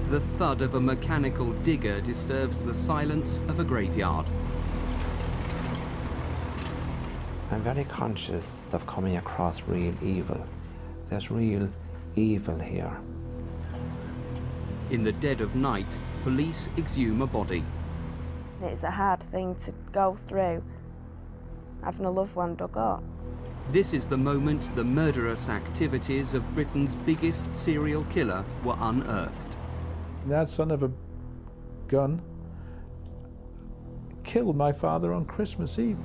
The thud of a mechanical digger disturbs the silence of a graveyard. I'm very conscious of coming across real evil. There's real evil here. In the dead of night, police exhume a body. It's a hard thing to go through, having a loved one dug up. This is the moment the murderous activities of Britain's biggest serial killer were unearthed. That son of a gun killed my father on Christmas Eve.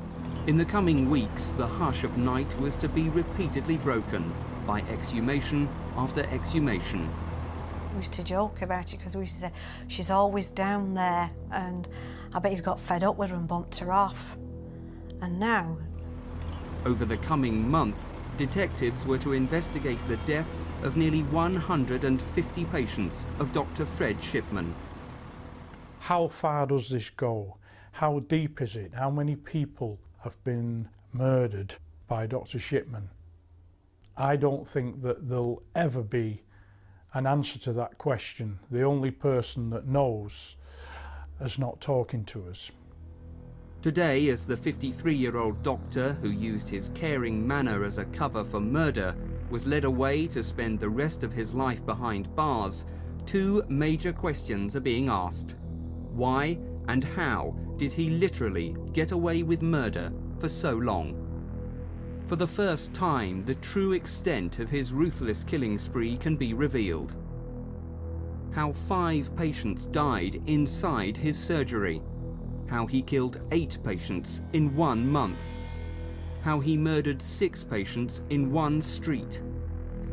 In the coming weeks, the hush of night was to be repeatedly broken by exhumation after exhumation. We used to joke about it because we used to say, she's always down there, and I bet he's got fed up with her and bumped her off. And now... Over the coming months, detectives were to investigate the deaths of nearly 150 patients of Dr. Fred Shipman. How far does this go? How deep is it? How many people have been murdered by Dr. Shipman? I don't think that there'll ever be an answer to that question. The only person that knows is not talking to us. Today, as the 53-year-old doctor who used his caring manner as a cover for murder was led away to spend the rest of his life behind bars, two major questions are being asked. Why and how did he literally get away with murder for so long? For the first time, the true extent of his ruthless killing spree can be revealed. How 5 patients died inside his surgery. How he killed 8 patients in 1 month. How he murdered 6 patients in 1 street.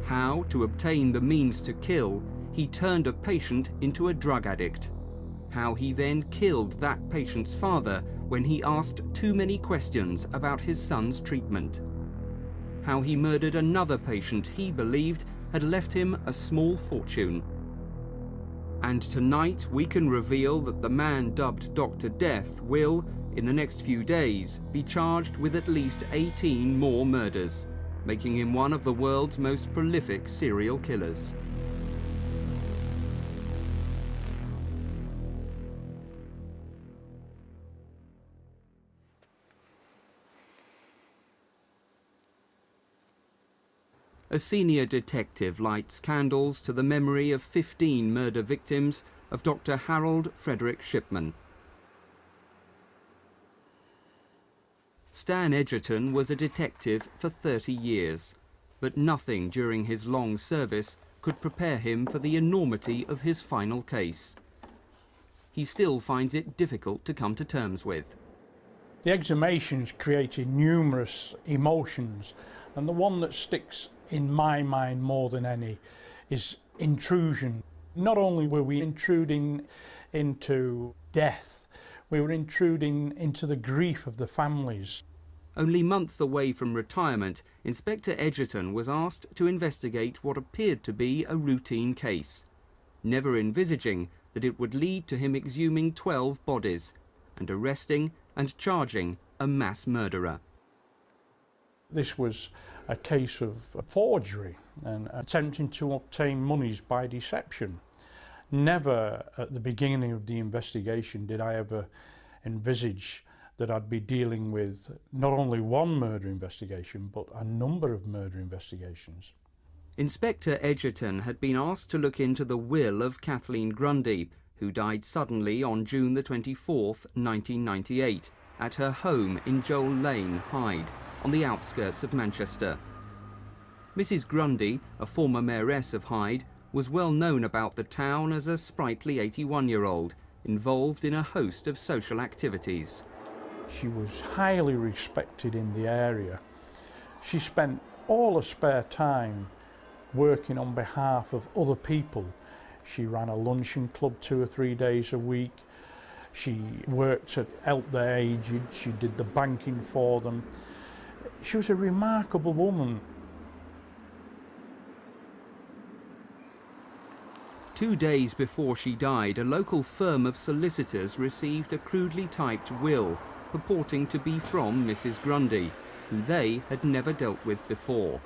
How, to obtain the means to kill, he turned a patient into a drug addict. How he then killed that patient's father when he asked too many questions about his son's treatment. How he murdered another patient he believed had left him a small fortune. And tonight we can reveal that the man dubbed Dr. Death will, in the next few days, be charged with at least 18 more murders, making him one of the world's most prolific serial killers. A senior detective lights candles to the memory of 15 murder victims of Dr. Harold Frederick Shipman. Stan Edgerton was a detective for 30 years, but nothing during his long service could prepare him for the enormity of his final case. He still finds it difficult to come to terms with. The exhumations created numerous emotions, and the one that sticks in my mind more than any is intrusion. Not only were we intruding into death, we were intruding into the grief of the families. Only months away from retirement, Inspector Edgerton was asked to investigate what appeared to be a routine case, never envisaging that it would lead to him exhuming 12 bodies and arresting and charging a mass murderer. This was a case of forgery and attempting to obtain monies by deception. Never at the beginning of the investigation did I ever envisage that I'd be dealing with not only one murder investigation, but a number of murder investigations. Inspector Edgerton had been asked to look into the will of Kathleen Grundy, who died suddenly on June the 24th, 1998, at her home in Joel Lane, Hyde, on the outskirts of Manchester. Mrs. Grundy, a former mayoress of Hyde, was well known about the town as a sprightly 81-year-old, involved in a host of social activities. She was highly respected in the area. She spent all her spare time working on behalf of other people. She ran a luncheon club 2 or 3 days a week. She worked to help the aged. She did the banking for them. She was a remarkable woman. 2 days before she died, a local firm of solicitors received a crudely typed will purporting to be from Mrs. Grundy, who they had never dealt with before.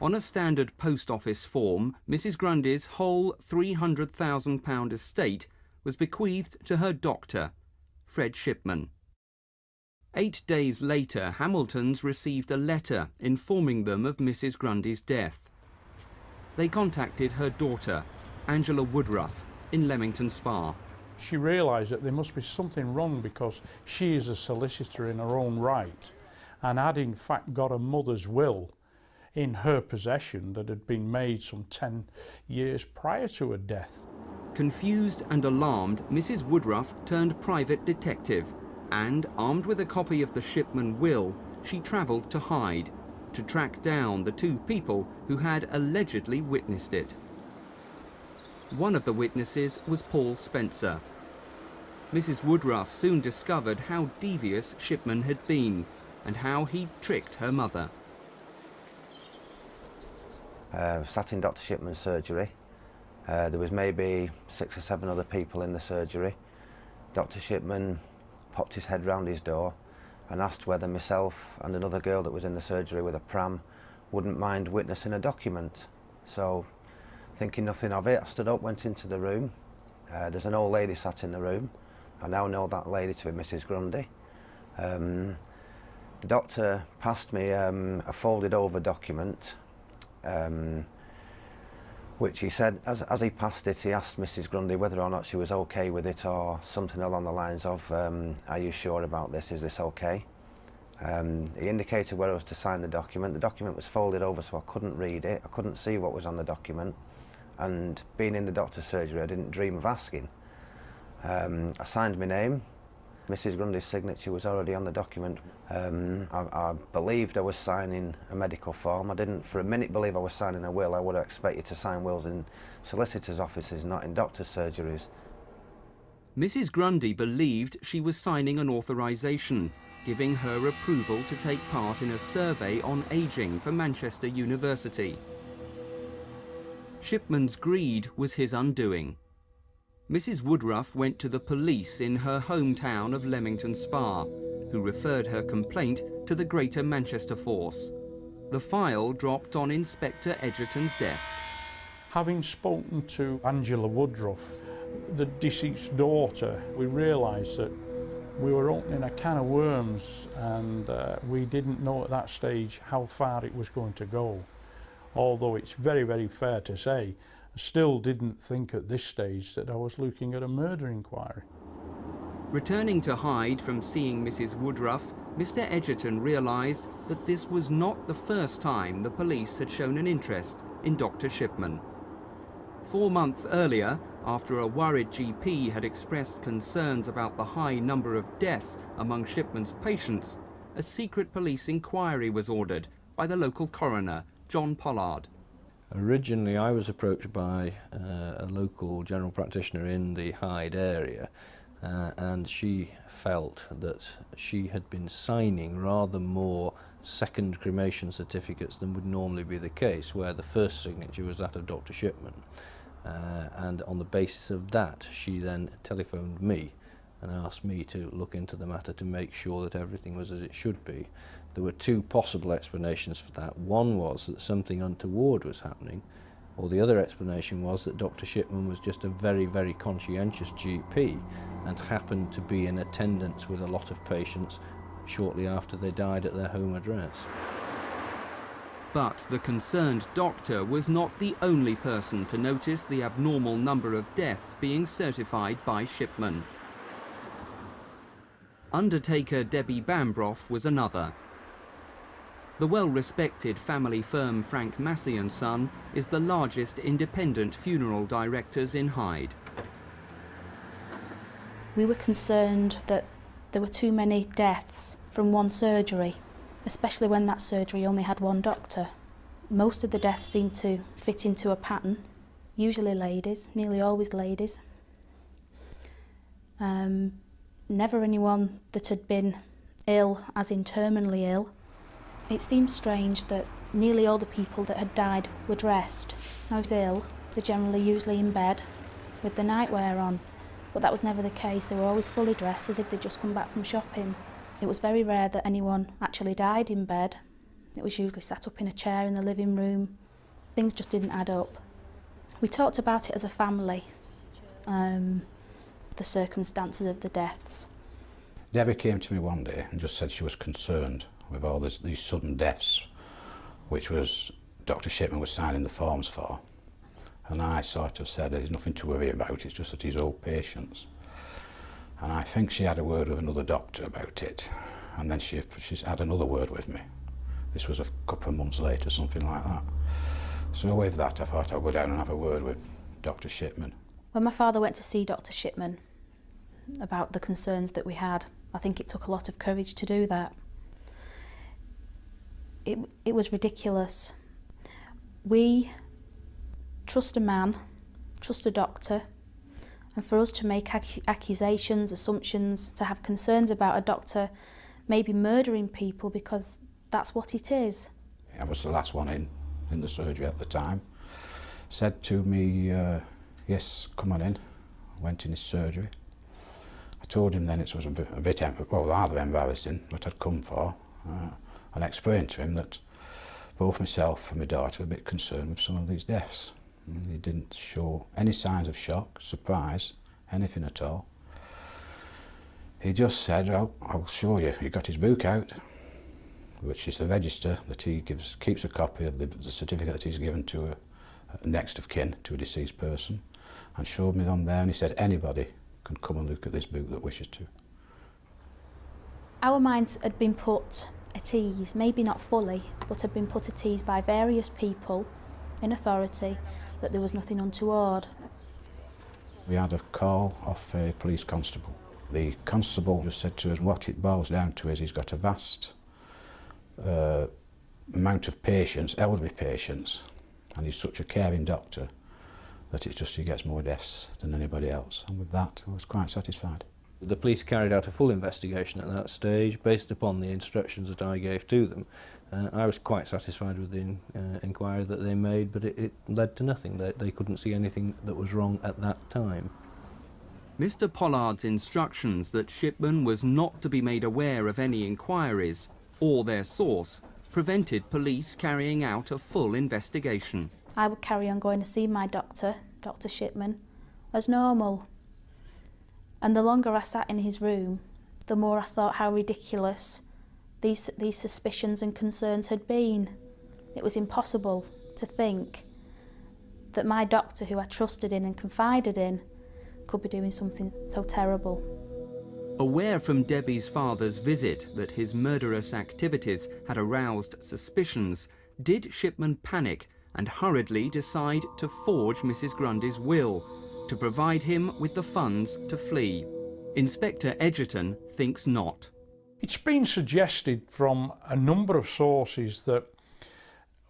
On a standard post office form, Mrs. Grundy's whole £300,000 estate was bequeathed to her doctor, Fred Shipman. 8 days later, Hamiltons received a letter informing them of Mrs. Grundy's death. They contacted her daughter, Angela Woodruff, in Leamington Spa. She realised that there must be something wrong because she is a solicitor in her own right and had in fact got a mother's will in her possession that had been made some 10 years prior to her death. Confused and alarmed, Mrs. Woodruff turned private detective and, armed with a copy of the Shipman will, she travelled to Hyde to track down the 2 people who had allegedly witnessed it. One of the witnesses was Paul Spencer. Mrs. Woodruff soon discovered how devious Shipman had been and how he tricked her mother. Sat in Dr. Shipman's surgery. There was maybe 6 or 7 other people in the surgery. Dr. Shipman popped his head round his door and asked whether myself and another girl that was in the surgery with a pram wouldn't mind witnessing a document. So, thinking nothing of it, I stood up, went into the room. There's an old lady sat in the room. I now know that lady to be Mrs. Grundy. The doctor passed me a folded over document, which he said, as he passed it, he asked Mrs. Grundy whether or not she was okay with it or something along the lines of, are you sure about this, is this okay? He indicated where I was to sign the document. The document was folded over so I couldn't read it, I couldn't see what was on the document, and being in the doctor's surgery I didn't dream of asking. I signed my name. Mrs. Grundy's signature was already on the document. I believed I was signing a medical form. I didn't for a minute believe I was signing a will. I would have expected to sign wills in solicitors' offices, not in doctors' surgeries. Mrs. Grundy believed she was signing an authorisation, giving her approval to take part in a survey on ageing for Manchester University. Shipman's greed was his undoing. Mrs. Woodruff went to the police in her hometown of Leamington Spa, who referred her complaint to the Greater Manchester Force. The file dropped on Inspector Edgerton's desk. Having spoken to Angela Woodruff, the deceased's daughter, we realised that we were opening a can of worms, and we didn't know at that stage how far it was going to go. Although it's very, very fair to say, I still didn't think at this stage that I was looking at a murder inquiry. Returning to Hyde from seeing Mrs. Woodruff, Mr. Edgerton realised that this was not the first time the police had shown an interest in Dr. Shipman. 4 months earlier, after a worried GP had expressed concerns about the high number of deaths among Shipman's patients, a secret police inquiry was ordered by the local coroner, John Pollard. Originally, I was approached by a local general practitioner in the Hyde area, and she felt that she had been signing rather more second cremation certificates than would normally be the case, where the first signature was that of Dr. Shipman. And on the basis of that, she then telephoned me and asked me to look into the matter to make sure that everything was as it should be. There were 2 possible explanations for that. One was that something untoward was happening, or the other explanation was that Dr. Shipman was just a very, very conscientious GP and happened to be in attendance with a lot of patients shortly after they died at their home address. But the concerned doctor was not the only person to notice the abnormal number of deaths being certified by Shipman. Undertaker Debbie Bambrough was another. The well-respected family firm Frank Massey & Son is the largest independent funeral directors in Hyde. We were concerned that there were too many deaths from one surgery, especially when that surgery only had one doctor. Most of the deaths seemed to fit into a pattern, usually ladies, nearly always ladies. Never anyone that had been ill, as in terminally ill. It seemed strange that nearly all the people that had died were dressed. I was ill, they're generally usually in bed with the nightwear on, but that was never the case. They were always fully dressed as if they'd just come back from shopping. It was very rare that anyone actually died in bed. It was usually sat up in a chair in the living room. Things just didn't add up. We talked about it as a family, the circumstances of the deaths. Debbie came to me one day and just said she was concerned with all these sudden deaths, which was Dr. Shipman was signing the forms for. And I sort of said there's nothing to worry about, it's just that he's old patients. And I think she had a word with another doctor about it, and then she's had another word with me. This was a couple of months later, something like that. So with that, I thought I'd go down and have a word with Dr. Shipman. When my father went to see Dr. Shipman about the concerns that we had, I think it took a lot of courage to do that. It was ridiculous. We trust a man, trust a doctor, and for us to make accusations, assumptions, to have concerns about a doctor maybe murdering people because that's what it is. I was the last one in the surgery at the time. Said to me, yes, come on in. Went in his surgery. I told him then it was a bit rather embarrassing what I'd come for, and explained to him that both myself and my daughter were a bit concerned with some of these deaths. And he didn't show any signs of shock, surprise, anything at all. He just said, oh, I'll show you. He got his book out, which is the register that he keeps a copy of the certificate that he's given to a next of kin to a deceased person, and showed me on there, and he said anybody can come and look at this book that wishes to. Our minds had been put at ease, maybe not fully, but had been put at ease by various people in authority that there was nothing untoward. We had a call off a police constable. The constable just said to us what it boils down to is he's got a vast amount of patients, elderly patients, and he's such a caring doctor that he gets more deaths than anybody else. And with that, I was quite satisfied. The police carried out a full investigation at that stage based upon the instructions that I gave to them. I was quite satisfied with the inquiry that they made, but it led to nothing. They couldn't see anything that was wrong at that time. Mr. Pollard's instructions that Shipman was not to be made aware of any inquiries or their source prevented police carrying out a full investigation. I would carry on going to see my doctor, Dr. Shipman, as normal. And the longer I sat in his room, the more I thought how ridiculous these suspicions and concerns had been. It was impossible to think that my doctor, who I trusted in and confided in, could be doing something so terrible. Aware from Debbie's father's visit that his murderous activities had aroused suspicions, did Shipman panic and hurriedly decide to forge Mrs. Grundy's will to provide him with the funds to flee? Inspector Edgerton thinks not. It's been suggested from a number of sources that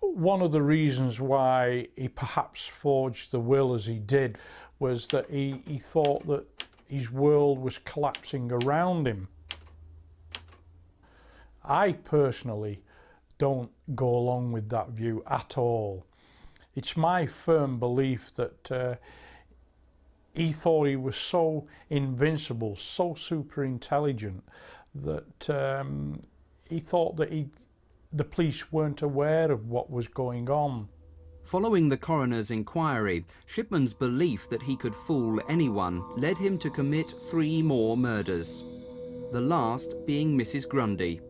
one of the reasons why he perhaps forged the will as he did was that he thought that his world was collapsing around him. I personally don't go along with that view at all. It's my firm belief that he thought he was so invincible, so super intelligent, that he thought that the police weren't aware of what was going on. Following the coroner's inquiry, Shipman's belief that he could fool anyone led him to commit 3 more murders, the last being Mrs. Grundy.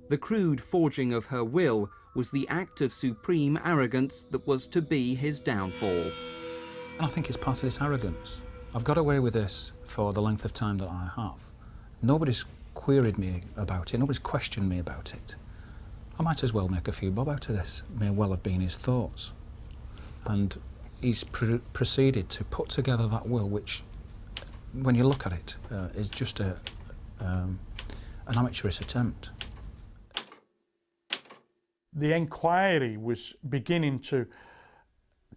The crude forging of her will was the act of supreme arrogance that was to be his downfall. I think it's part of this arrogance. I've got away with this for the length of time that I have. Nobody's queried me about it, nobody's questioned me about it. I might as well make a few bob out of this. It may well have been his thoughts. And he's proceeded to put together that will, which, when you look at it, is just an amateurish attempt. The inquiry was beginning to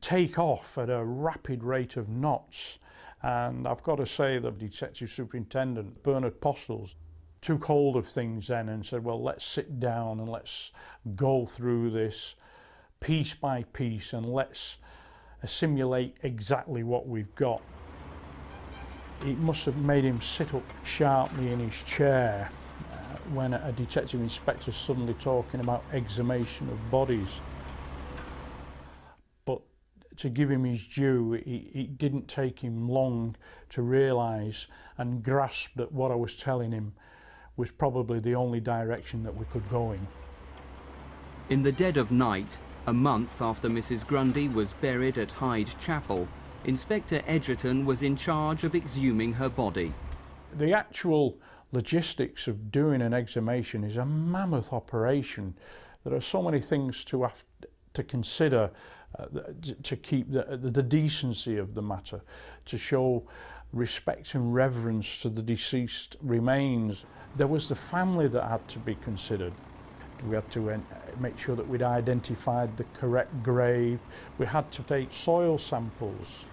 take off at a rapid rate of knots, and I've got to say that Detective Superintendent Bernard Postles took hold of things then and said, well, let's sit down and let's go through this piece by piece and let's assimilate exactly what we've got. It must have made him sit up sharply in his chair when a detective inspector is suddenly talking about exhumation of bodies. But to give him his due, it didn't take him long to realise and grasp that what I was telling him was probably the only direction that we could go in. In the dead of night, a month after Mrs. Grundy was buried at Hyde Chapel, Inspector Edgerton was in charge of exhuming her body. The actual logistics of doing an exhumation is a mammoth operation. There are so many things to have to consider to keep the decency of the matter, to show respect and reverence to the deceased remains. There was the family that had to be considered. We had to make sure that we'd identified the correct grave. We had to take soil samples,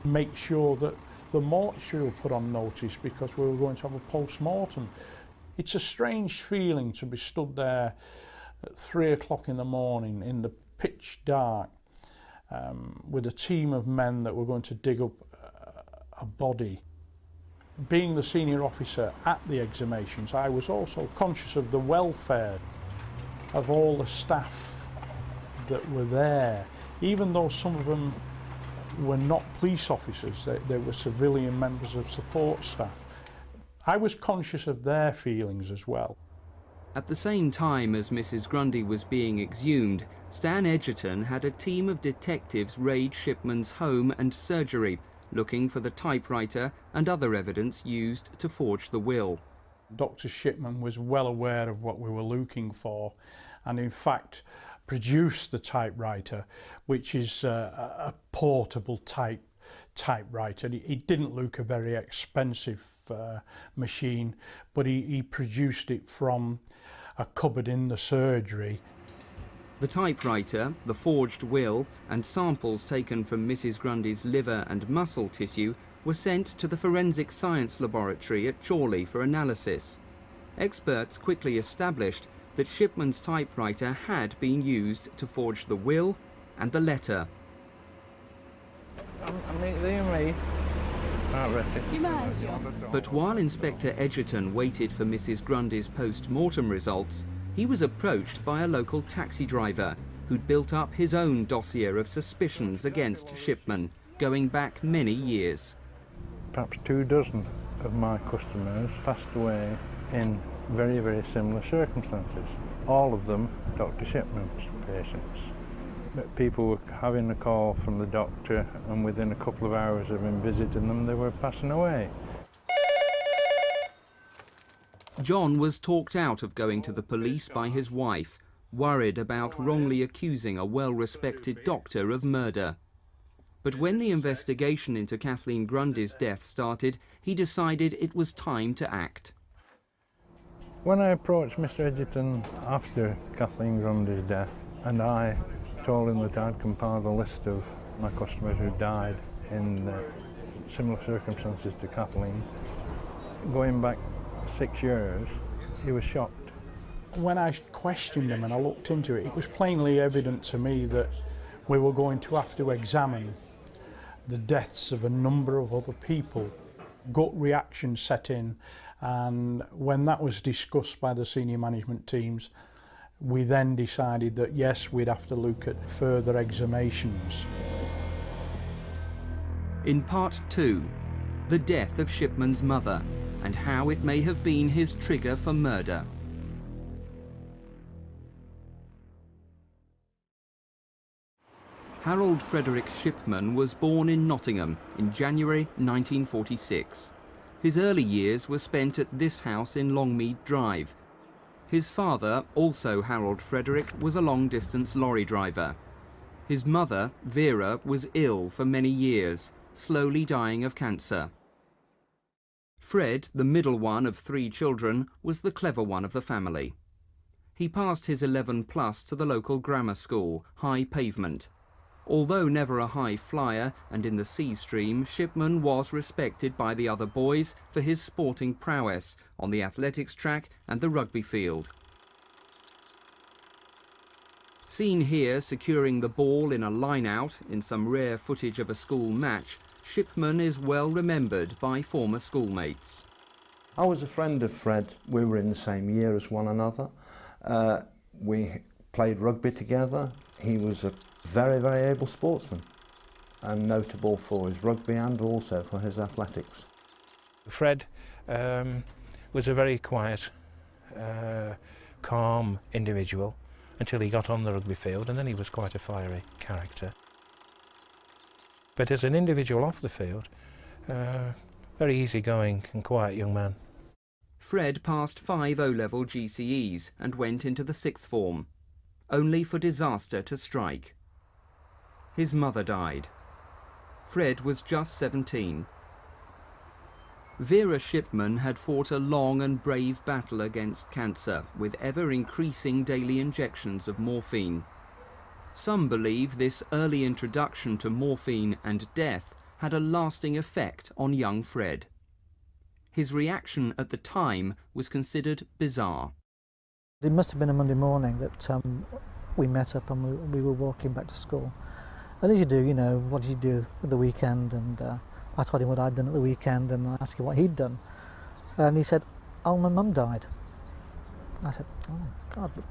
make sure that the mortuary were put on notice because we were going to have a post-mortem. It's a strange feeling to be stood there at 3 o'clock in the morning in the pitch dark with a team of men that were going to dig up a body. Being the senior officer at the exhumations, I was also conscious of the welfare of all the staff that were there, even though some of them were not police officers, they were civilian members of support staff. I was conscious of their feelings as well. At the same time as Mrs. Grundy was being exhumed, Stan Edgerton had a team of detectives raid Shipman's home and surgery, looking for the typewriter and other evidence used to forge the will. Dr. Shipman was well aware of what we were looking for and in fact produced the typewriter, which is a portable typewriter. It didn't look a very expensive machine, but he produced it from a cupboard in the surgery. The typewriter, the forged will, and samples taken from Mrs. Grundy's liver and muscle tissue were sent to the Forensic Science Laboratory at Chorley for analysis. Experts quickly established that Shipman's typewriter had been used to forge the will and the letter. But while Inspector Edgerton waited for Mrs. Grundy's post-mortem results, he was approached by a local taxi driver who'd built up his own dossier of suspicions against Shipman, going back many years. Perhaps 24 of my customers passed away in very, very similar circumstances. All of them Dr. Shipman's patients. But people were having a call from the doctor, and within a couple of hours of him visiting them, they were passing away. John was talked out of going to the police by his wife, worried about wrongly accusing a well-respected doctor of murder. But when the investigation into Kathleen Grundy's death started, he decided it was time to act. When I approached Mr. Edgerton after Kathleen Grundy's death, and I told him that I'd compiled a list of my customers who died in similar circumstances to Kathleen, going back 6 years, he was shocked. When I questioned him and I looked into it, it was plainly evident to me that we were going to have to examine the deaths of a number of other people. Gut reaction set in, and when that was discussed by the senior management teams, we then decided that yes, we'd have to look at further exhumations. In part 2, the death of Shipman's mother and how it may have been his trigger for murder. Harold Frederick Shipman was born in Nottingham in January 1946. His early years were spent at this house in Longmead Drive. His father, also Harold Frederick, was a long-distance lorry driver. His mother, Vera, was ill for many years, slowly dying of cancer. Fred, the middle one of 3 children, was the clever one of the family. He passed his 11+ to the local grammar school, High Pavement. Although never a high flyer and in the C stream, Shipman was respected by the other boys for his sporting prowess on the athletics track and the rugby field. Seen here securing the ball in a line-out in some rare footage of a school match, Shipman is well remembered by former schoolmates. I was a friend of Fred. We were in the same year as one another. We played rugby together. He was a very, very able sportsman and notable for his rugby and also for his athletics. Fred was a very quiet, calm individual until he got on the rugby field, and then he was quite a fiery character. But as an individual off the field, very easygoing and quiet young man. Fred passed 5 O-level GCEs and went into the 6th form, only for disaster to strike. His mother died. Fred was just 17. Vera Shipman had fought a long and brave battle against cancer with ever-increasing daily injections of morphine. Some believe this early introduction to morphine and death had a lasting effect on young Fred. His reaction at the time was considered bizarre. It must have been a Monday morning that we met up and we were walking back to school. And as you do, you know, what did you do at the weekend? And I told him what I'd done at the weekend and I asked him what he'd done. And he said, oh, my mum died. I said, oh, God, but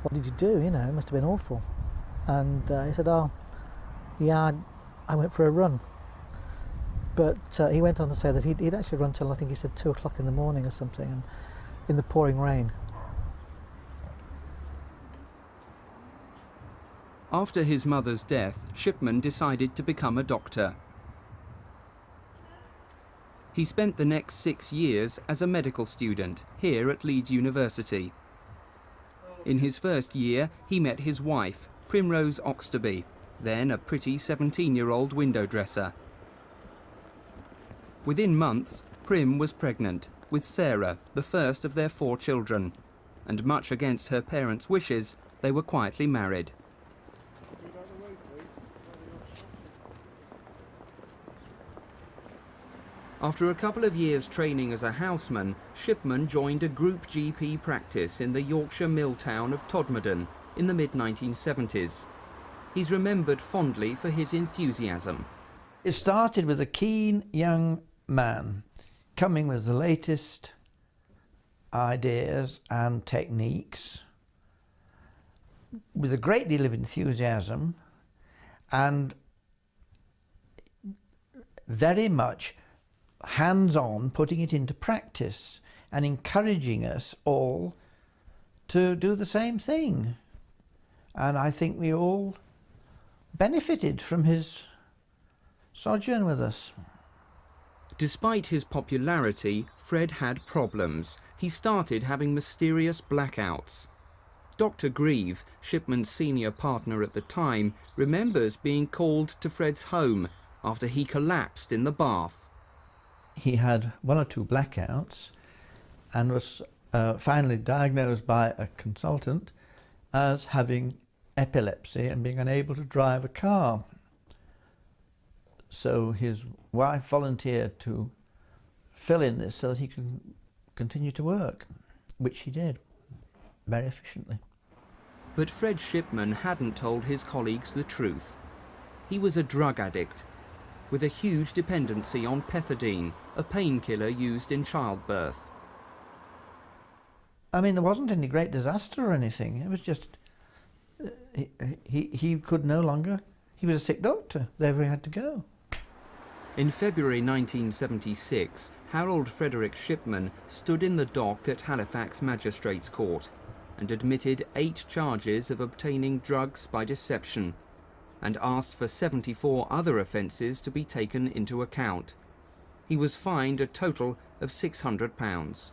what did you do? You know, it must have been awful. And he said, oh, yeah, I went for a run. But he went on to say that he'd actually run till, I think he said 2 o'clock in the morning or something, and in the pouring rain. After his mother's death, Shipman decided to become a doctor. He spent the next 6 years as a medical student here at Leeds University. In his first year, he met his wife, Primrose Oxterby, then a pretty 17-year-old window dresser. Within months, Prim was pregnant with Sarah, the first of their 4 children, and much against her parents' wishes, they were quietly married. After a couple of years training as a houseman, Shipman joined a group GP practice in the Yorkshire mill town of Todmorden in the mid-1970s. He's remembered fondly for his enthusiasm. It started with a keen young man coming with the latest ideas and techniques with a great deal of enthusiasm and very much hands-on, putting it into practice and encouraging us all to do the same thing. And I think we all benefited from his sojourn with us. Despite his popularity, Fred had problems. He started having mysterious blackouts. Dr. Grieve, Shipman's senior partner at the time, remembers being called to Fred's home after he collapsed in the bath. He had 1 or 2 blackouts and was finally diagnosed by a consultant as having epilepsy and being unable to drive a car. So his wife volunteered to fill in this so that he could continue to work, which he did very efficiently. But Fred Shipman hadn't told his colleagues the truth. He was a drug addict with a huge dependency on pethidine, a painkiller used in childbirth. I mean, there wasn't any great disaster or anything. It was just he could no longer. He was a sick doctor. There he had to go. In February 1976, Harold Frederick Shipman stood in the dock at Halifax Magistrates Court and admitted 8 charges of obtaining drugs by deception and asked for 74 other offences to be taken into account. He was fined a total of £600.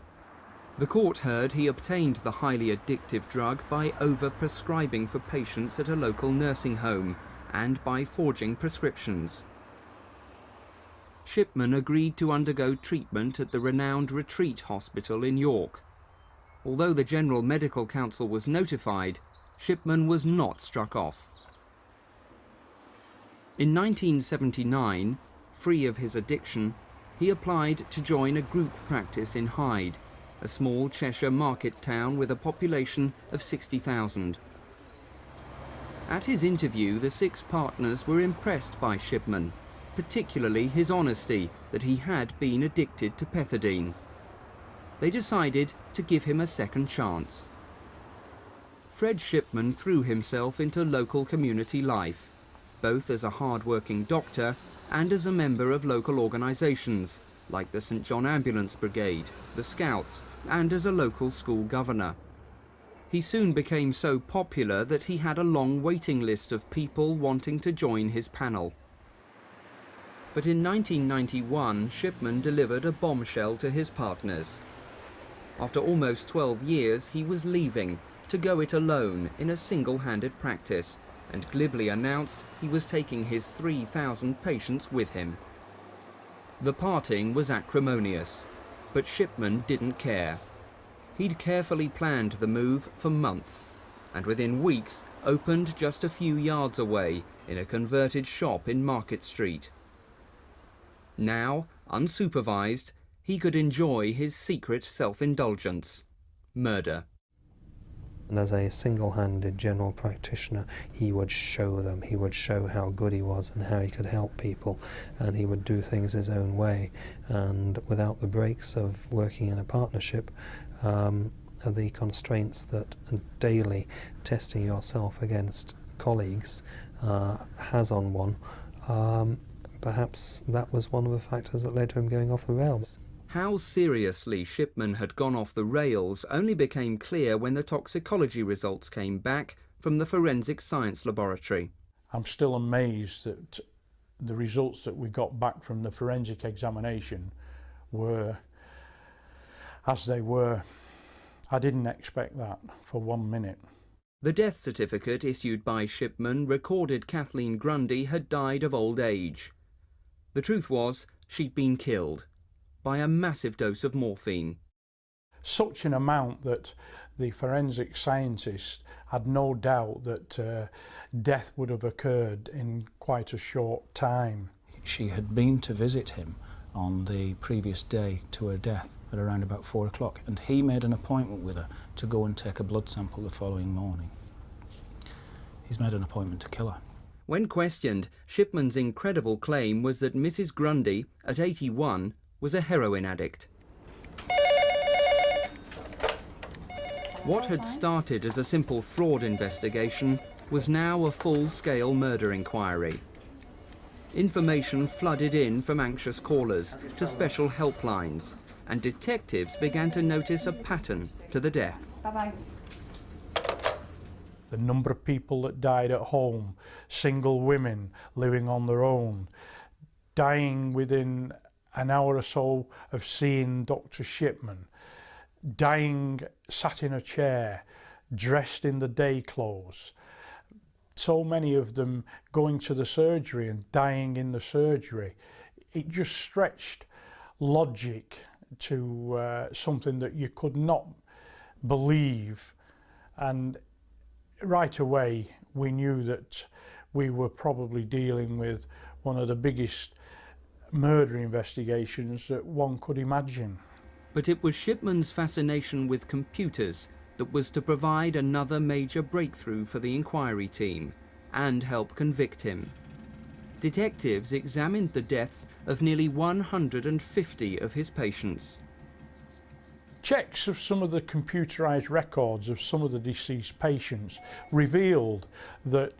The court heard he obtained the highly addictive drug by over-prescribing for patients at a local nursing home and by forging prescriptions. Shipman agreed to undergo treatment at the renowned Retreat Hospital in York. Although the General Medical Council was notified, Shipman was not struck off. In 1979, free of his addiction, he applied to join a group practice in Hyde, a small Cheshire market town with a population of 60,000. At his interview, the 6 partners were impressed by Shipman, particularly his honesty that he had been addicted to pethidine. they decided to give him a second chance. Fred Shipman threw himself into local community life, both as a hard-working doctor and as a member of local organisations, like the St John Ambulance Brigade, the Scouts, and as a local school governor. He soon became so popular that he had a long waiting list of people wanting to join his panel. But in 1991, Shipman delivered a bombshell to his partners. After almost 12 years, he was leaving to go it alone in a single-handed practice, and glibly announced he was taking his 3,000 patients with him. The parting was acrimonious, but Shipman didn't care. He'd carefully planned the move for months, and within weeks opened just a few yards away in a converted shop in Market Street. Now, unsupervised, he could enjoy his secret self-indulgence: murder. And as a single-handed general practitioner, he would show them, he would show how good he was and how he could help people, and he would do things his own way. And without the breaks of working in a partnership, the constraints that daily testing yourself against colleagues has on one, perhaps that was one of the factors that led to him going off the rails. How seriously Shipman had gone off the rails only became clear when the toxicology results came back from the forensic science laboratory. I'm still amazed that the results that we got back from the forensic examination were as they were. I didn't expect that for 1 minute. The death certificate issued by Shipman recorded Kathleen Grundy had died of old age. The truth was, she'd been killed by a massive dose of morphine. Such an amount that the forensic scientist had no doubt that death would have occurred in quite a short time. She had been to visit him on the previous day to her death at around about 4 o'clock, and he made an appointment with her to go and take a blood sample the following morning. He's made an appointment to kill her. When questioned, Shipman's incredible claim was that Mrs. Grundy, at 81, was a heroin addict. What had started as a simple fraud investigation was now a full-scale murder inquiry. Information flooded in from anxious callers to special helplines, and detectives began to notice a pattern to the deaths. Bye-bye. The number of people that died at home, single women living on their own, dying within an hour or so of seeing Dr. Shipman, dying sat in a chair, dressed in the day clothes. So many of them going to the surgery and dying in the surgery. It just stretched logic to something that you could not believe. And right away we knew that we were probably dealing with one of the biggest murder investigations that one could imagine. But it was Shipman's fascination with computers that was to provide another major breakthrough for the inquiry team and help convict him. Detectives examined the deaths of nearly 150 of his patients. Checks of some of the computerised records of some of the deceased patients revealed that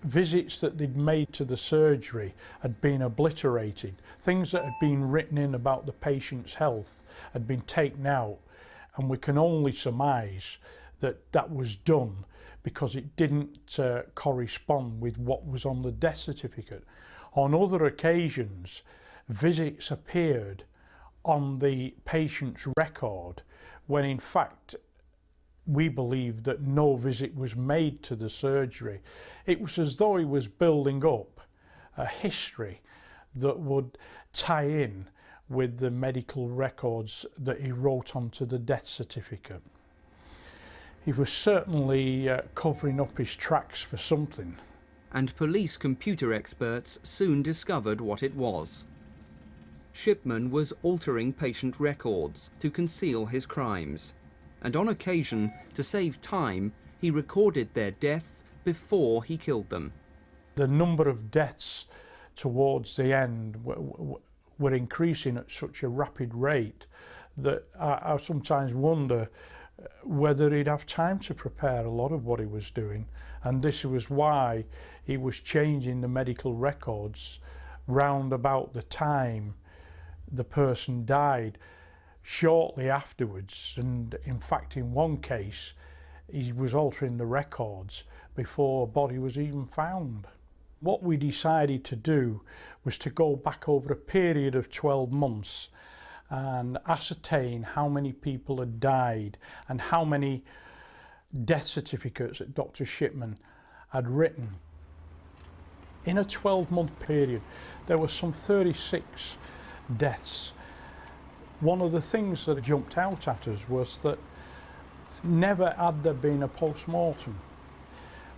visits that they'd made to the surgery had been obliterated. Things that had been written in about the patient's health had been taken out, and we can only surmise that that was done because it didn't correspond with what was on the death certificate. On other occasions, visits appeared on the patient's record when in fact we believe that no visit was made to the surgery. It was as though he was building up a history that would tie in with the medical records that he wrote onto the death certificate. He was certainly covering up his tracks for something. And police computer experts soon discovered what it was. Shipman was altering patient records to conceal his crimes, and on occasion, to save time, he recorded their deaths before he killed them. The number of deaths towards the end were increasing at such a rapid rate that I sometimes wonder whether he'd have time to prepare a lot of what he was doing, and this was why he was changing the medical records round about the time the person died, shortly afterwards. And in fact, in one case, he was altering the records before a body was even found. What we decided to do was to go back over a period of 12 months and ascertain how many people had died and how many death certificates that Dr. Shipman had written. In a 12-month period, there were some 36 deaths. One of the things that jumped out at us was that never had there been a post-mortem.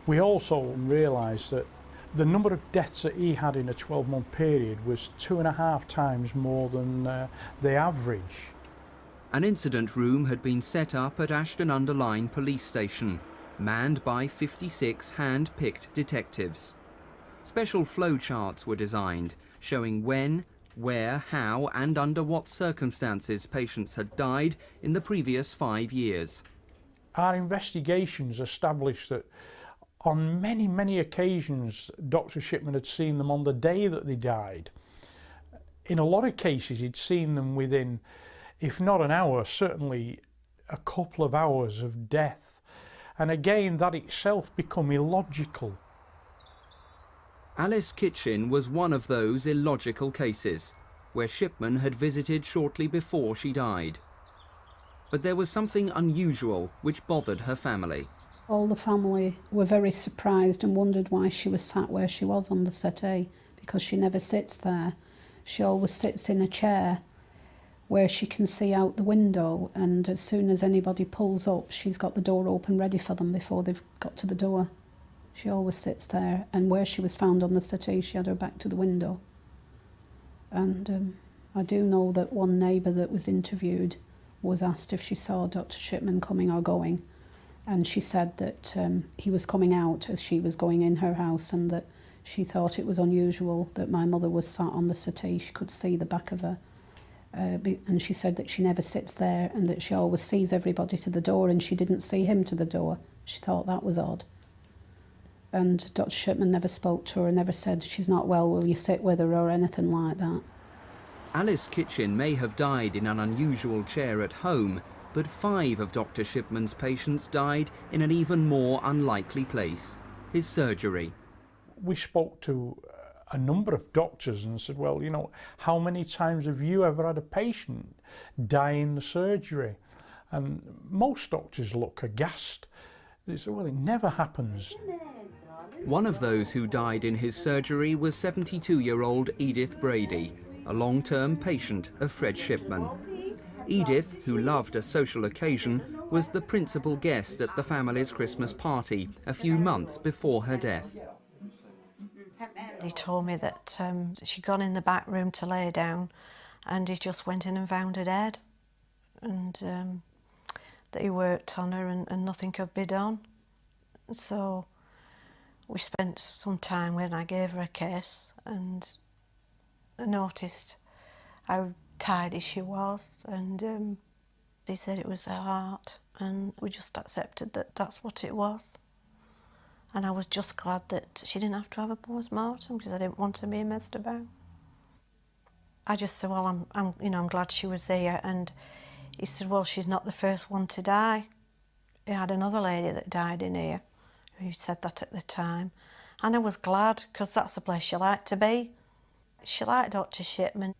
We also realised that the number of deaths that he had in a 12-month period was 2.5 times more than the average. An incident room had been set up at Ashton-under-Lyne police station, manned by 56 hand-picked detectives. Special flowcharts were designed, showing when, where, how and under what circumstances patients had died in the previous 5 years. Our investigations established that on many, many occasions, Dr. Shipman had seen them on the day that they died. In a lot of cases, he'd seen them within, if not an hour, certainly a couple of hours of death. And again, that itself become illogical. Alice Kitchen was one of those illogical cases, where Shipman had visited shortly before she died. But there was something unusual which bothered her family. All the family were very surprised and wondered why she was sat where she was on the settee, because she never sits there. She always sits in a chair where she can see out the window, and as soon as anybody pulls up, she's got the door open ready for them before they've got to the door. She always sits there, and where she was found on the settee, she had her back to the window. And I do know that one neighbour that was interviewed was asked if she saw Dr. Shipman coming or going, and she said that he was coming out as she was going in her house, and that she thought it was unusual that my mother was sat on the settee. She could see the back of her, and she said that she never sits there and that she always sees everybody to the door, and she didn't see him to the door. She thought that was odd. And Dr. Shipman never spoke to her, never said, "She's not well, will you sit with her," or anything like that. Alice Kitchen may have died in an unusual chair at home, but 5 of Dr. Shipman's patients died in an even more unlikely place, his surgery. We spoke to a number of doctors and said, well, you know, how many times have you ever had a patient die in the surgery? And most doctors look aghast. They said, well, it never happens. One of those who died in his surgery was 72-year-old Edith Brady, a long-term patient of Fred Shipman. Edith, who loved a social occasion, was the principal guest at the family's Christmas party a few months before her death. He told me that she'd gone in the back room to lay down, and he just went in and found her dead, and that he worked on her and nothing could be done. So we spent some time when I gave her a kiss, and I noticed how tidy she was, and they said it was her heart, and we just accepted that that's what it was. And I was just glad that she didn't have to have a post-mortem, because I didn't want to be messed about. I just said, well, I'm glad she was here. And he said, well, she's not the first one to die. He had another lady that died in here who said that at the time. And I was glad, because that's the place she liked to be. She liked Dr. Shipman.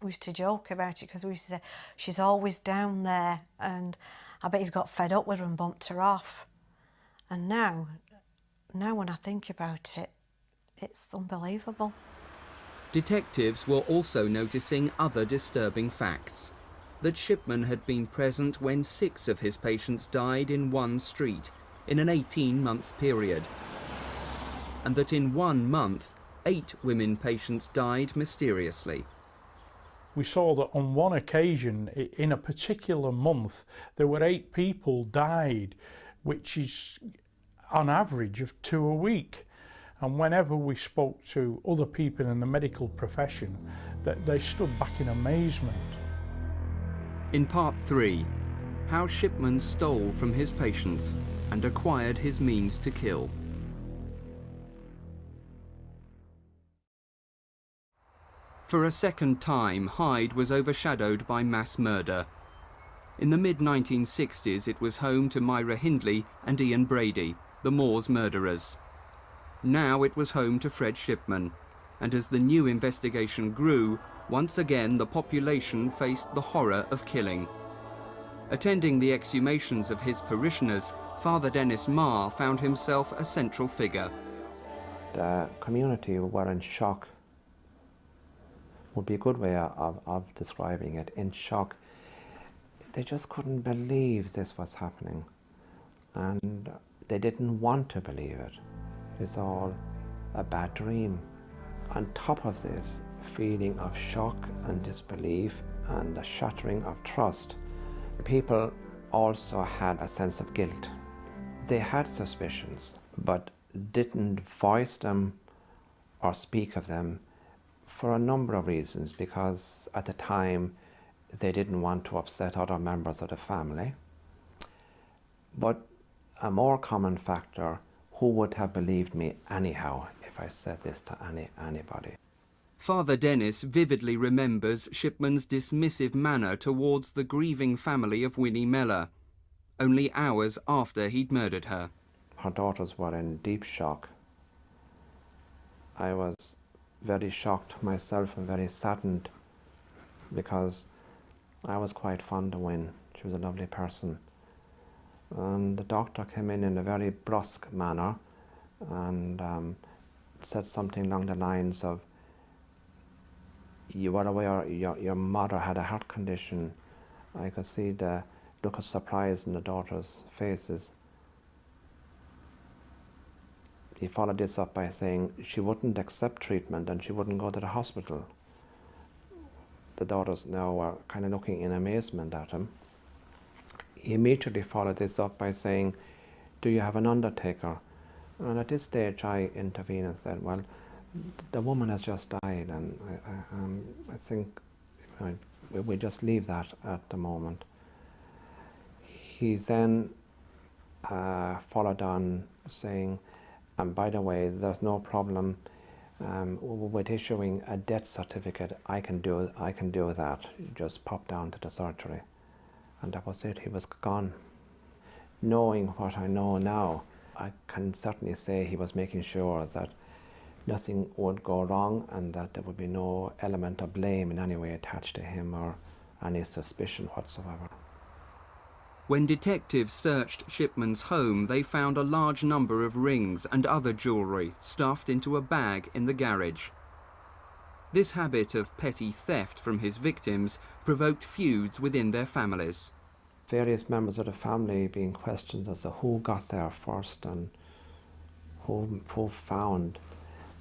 We used to joke about it, because we used to say, she's always down there, and I bet he's got fed up with her and bumped her off. And now when I think about it, it's unbelievable. Detectives were also noticing other disturbing facts. That Shipman had been present when 6 of his patients died in one street in an 18-month period. And that in 1 month, 8 women patients died mysteriously. We saw that on one occasion, in a particular month, there were 8 people died, which is on average of 2 a week. And whenever we spoke to other people in the medical profession, they stood back in amazement. In part 3, how Shipman stole from his patients and acquired his means to kill. For a second time, Hyde was overshadowed by mass murder. In the mid-1960s, it was home to Myra Hindley and Ian Brady, the Moors murderers. Now it was home to Fred Shipman, and as the new investigation grew, once again the population faced the horror of killing. Attending the exhumations of his parishioners, Father Dennis Marr found himself a central figure. The community were in shock, would be a good way of describing it, in shock. They just couldn't believe this was happening, and they didn't want to believe it. It's all a bad dream. On top of this feeling of shock and disbelief and a shattering of trust, people also had a sense of guilt. They had suspicions, but didn't voice them or speak of them for a number of reasons, because at the time they didn't want to upset other members of the family. But a more common factor, who would have believed me anyhow if I said this to anybody? Father Dennis vividly remembers Shipman's dismissive manner towards the grieving family of Winnie Mellor, only hours after he'd murdered her. Her daughters were in deep shock. I was very shocked myself and very saddened, because I was quite fond of Win. She was a lovely person. And the doctor came in a very brusque manner and said something along the lines of, "You were aware your mother had a heart condition." I could see the look of surprise in the daughters' faces. He followed this up by saying she wouldn't accept treatment and she wouldn't go to the hospital. The daughters now were kind of looking in amazement at him. He immediately followed this up by saying, "Do you have an undertaker?" And at this stage I intervened and said, "Well, the woman has just died, and I think we just leave that at the moment." He then followed on saying, "And by the way, there's no problem with issuing a death certificate. I can do that. You just pop down to the surgery." And that was it. He was gone. Knowing what I know now, I can certainly say he was making sure that nothing would go wrong and that there would be no element of blame in any way attached to him or any suspicion whatsoever. When detectives searched Shipman's home, they found a large number of rings and other jewellery stuffed into a bag in the garage. This habit of petty theft from his victims provoked feuds within their families. Various members of the family being questioned as to who got there first and who found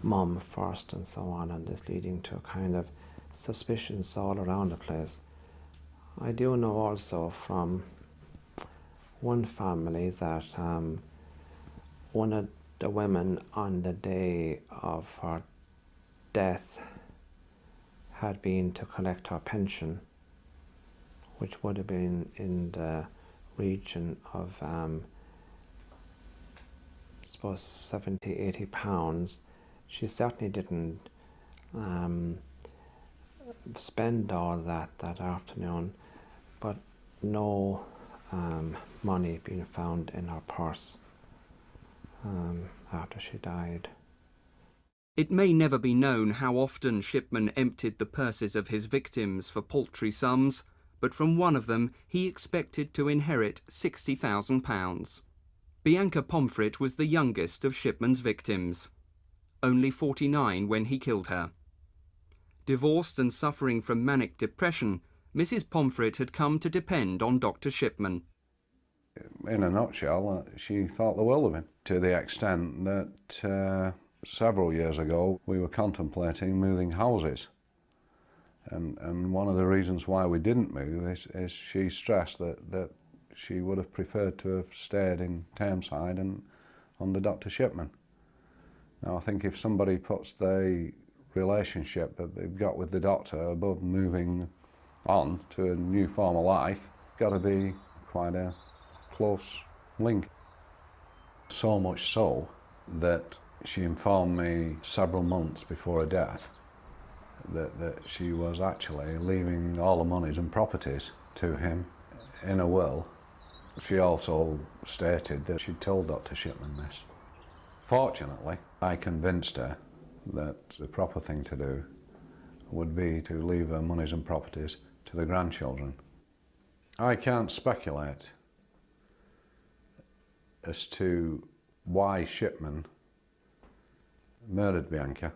Mum first and so on, and this leading to kind of suspicions all around the place. I do know also from one family that one of the women on the day of her death had been to collect her pension, which would have been in the region of I suppose 70, 80 pounds. She certainly didn't spend all that afternoon, but no money being found in her purse after she died. It may never be known how often Shipman emptied the purses of his victims for paltry sums, but from one of them he expected to inherit £60,000. Bianca Pomfret was the youngest of Shipman's victims, only 49 when he killed her. Divorced and suffering from manic depression, Mrs. Pomfret had come to depend on Dr. Shipman. In a nutshell, she thought the world of him, to the extent that several years ago we were contemplating moving houses. And one of the reasons why we didn't move is she stressed that she would have preferred to have stayed in Tameside and under Dr. Shipman. Now I think if somebody puts the relationship that they've got with the doctor above moving on to a new form of life, got to be quite a close link. So much so that she informed me several months before her death that she was actually leaving all the monies and properties to him in a will. She also stated that she'd told Dr. Shipman this. Fortunately, I convinced her that the proper thing to do would be to leave her monies and properties to the grandchildren. I can't speculate as to why Shipman murdered Bianca,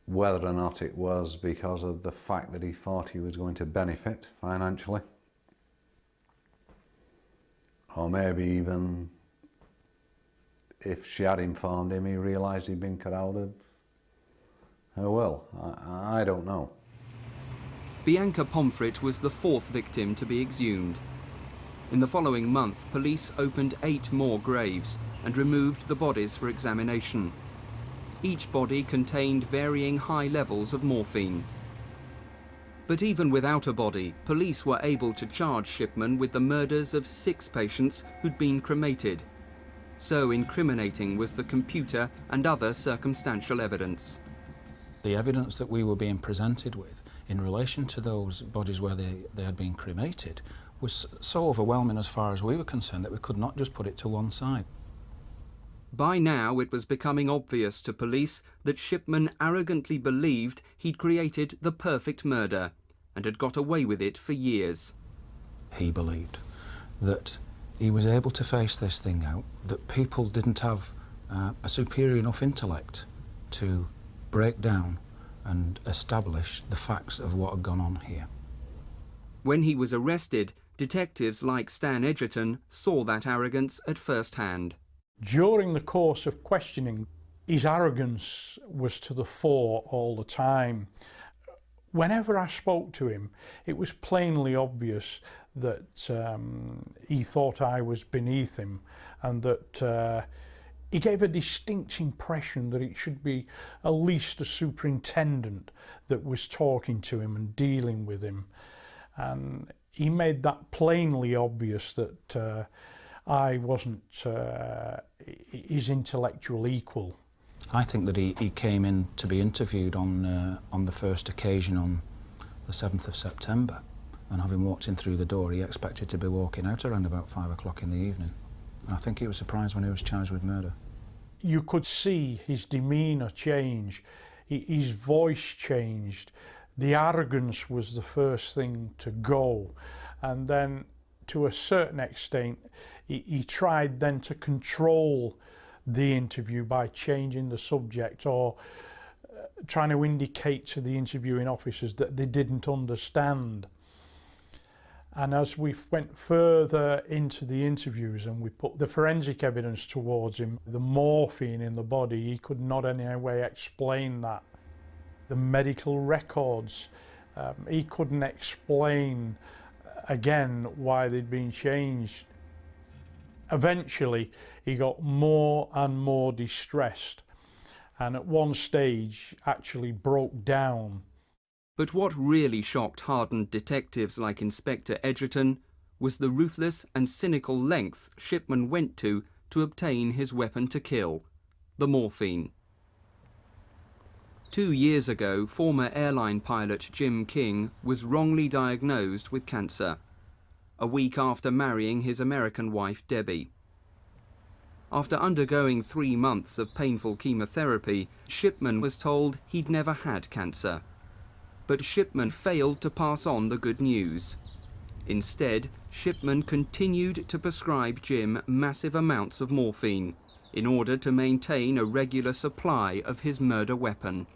whether or not it was because of the fact that he thought he was going to benefit financially, or maybe even if she had informed him, he realised he'd been cut out of her will. I don't know. Bianca Pomfret was the fourth victim to be exhumed. In the following month, police opened 8 more graves and removed the bodies for examination. Each body contained varying high levels of morphine. But even without a body, police were able to charge Shipman with the murders of 6 patients who'd been cremated. So incriminating was the computer and other circumstantial evidence. The evidence that we were being presented with in relation to those bodies where they had been cremated was so overwhelming as far as we were concerned that we could not just put it to one side. By now, it was becoming obvious to police that Shipman arrogantly believed he'd created the perfect murder and had got away with it for years. He believed that he was able to face this thing out, that people didn't have a superior enough intellect to break down and establish the facts of what had gone on here. When he was arrested, detectives like Stan Edgerton saw that arrogance at first hand. During the course of questioning, his arrogance was to the fore all the time. Whenever I spoke to him, it was plainly obvious that he thought I was beneath him, and that he gave a distinct impression that it should be at least a superintendent that was talking to him and dealing with him. And he made that plainly obvious that I wasn't his intellectual equal. I think that he came in to be interviewed on the first occasion on the 7th of September, and having walked in through the door, he expected to be walking out around about 5 o'clock in the evening. And I think he was surprised when he was charged with murder. You could see his demeanour change, his voice changed. The arrogance was the first thing to go, and then to a certain extent he tried then to control the interview by changing the subject or trying to indicate to the interviewing officers that they didn't understand. And as we went further into the interviews and we put the forensic evidence towards him, the morphine in the body, he could not in any way explain that. The medical records, he couldn't explain again why they'd been changed. Eventually, he got more and more distressed, and at one stage actually broke down. But what really shocked hardened detectives like Inspector Edgerton was the ruthless and cynical lengths Shipman went to obtain his weapon to kill, the morphine. 2 years ago, former airline pilot Jim King was wrongly diagnosed with cancer, a week after marrying his American wife Debbie. After undergoing 3 months of painful chemotherapy, Shipman was told he'd never had cancer. But Shipman failed to pass on the good news. Instead, Shipman continued to prescribe Jim massive amounts of morphine in order to maintain a regular supply of his murder weapon.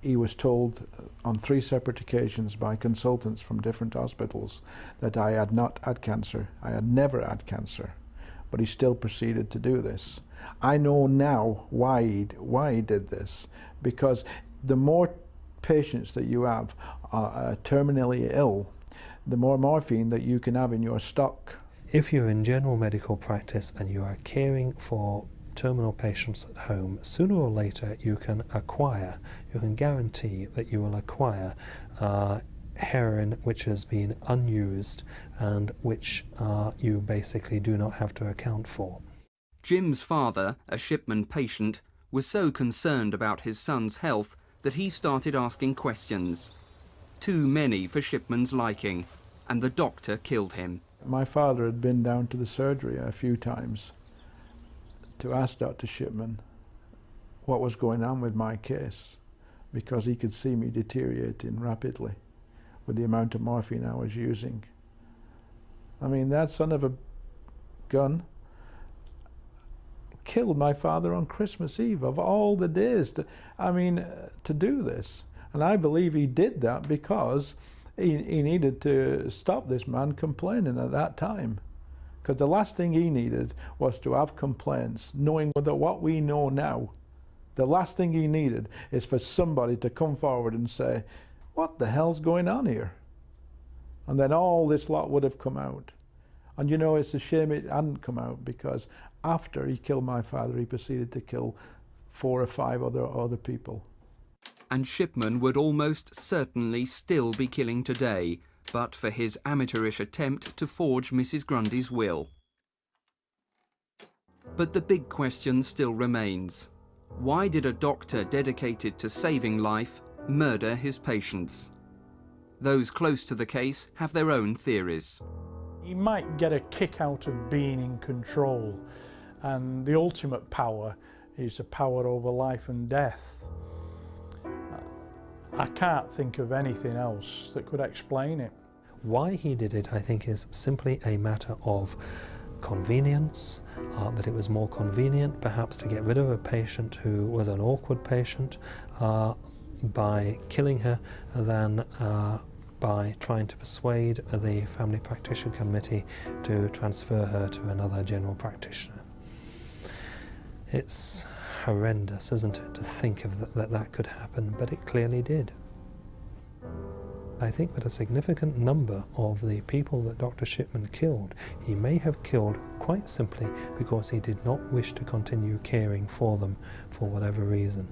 He was told on 3 separate occasions by consultants from different hospitals that I had not had cancer. I had never had cancer, but he still proceeded to do this. I know now why he did this, because the more patients that you have terminally ill, the more morphine that you can have in your stock. If you're in general medical practice and you are caring for terminal patients at home, sooner or later you can guarantee that you will acquire heroin which has been unused and which you basically do not have to account for. Jim's father, a Shipman patient, was so concerned about his son's health that he started asking questions. Too many for Shipman's liking, and the doctor killed him. My father had been down to the surgery a few times to ask Dr. Shipman what was going on with my case, because he could see me deteriorating rapidly with the amount of morphine I was using. I mean, that son of a gun killed my father on Christmas Eve, of all the days to do this. And I believe he did that because he needed to stop this man complaining at that time. Because the last thing he needed was to have complaints, knowing that what we know now, the last thing he needed is for somebody to come forward and say, what the hell's going on here? And then all this lot would have come out. And you know, it's a shame it hadn't come out, because after he killed my father, he proceeded to kill 4 or 5 other people. And Shipman would almost certainly still be killing today, but for his amateurish attempt to forge Mrs. Grundy's will. But the big question still remains. Why did a doctor dedicated to saving life murder his patients? Those close to the case have their own theories. He might get a kick out of being in control, and the ultimate power is the power over life and death. I can't think of anything else that could explain it. Why he did it, I think, is simply a matter of convenience, that it was more convenient perhaps to get rid of a patient who was an awkward patient by killing her than by trying to persuade the family practitioner committee to transfer her to another general practitioner. It's horrendous, isn't it, to think of that could happen, but it clearly did. I think that a significant number of the people that Dr. Shipman killed, he may have killed quite simply because he did not wish to continue caring for them for whatever reason.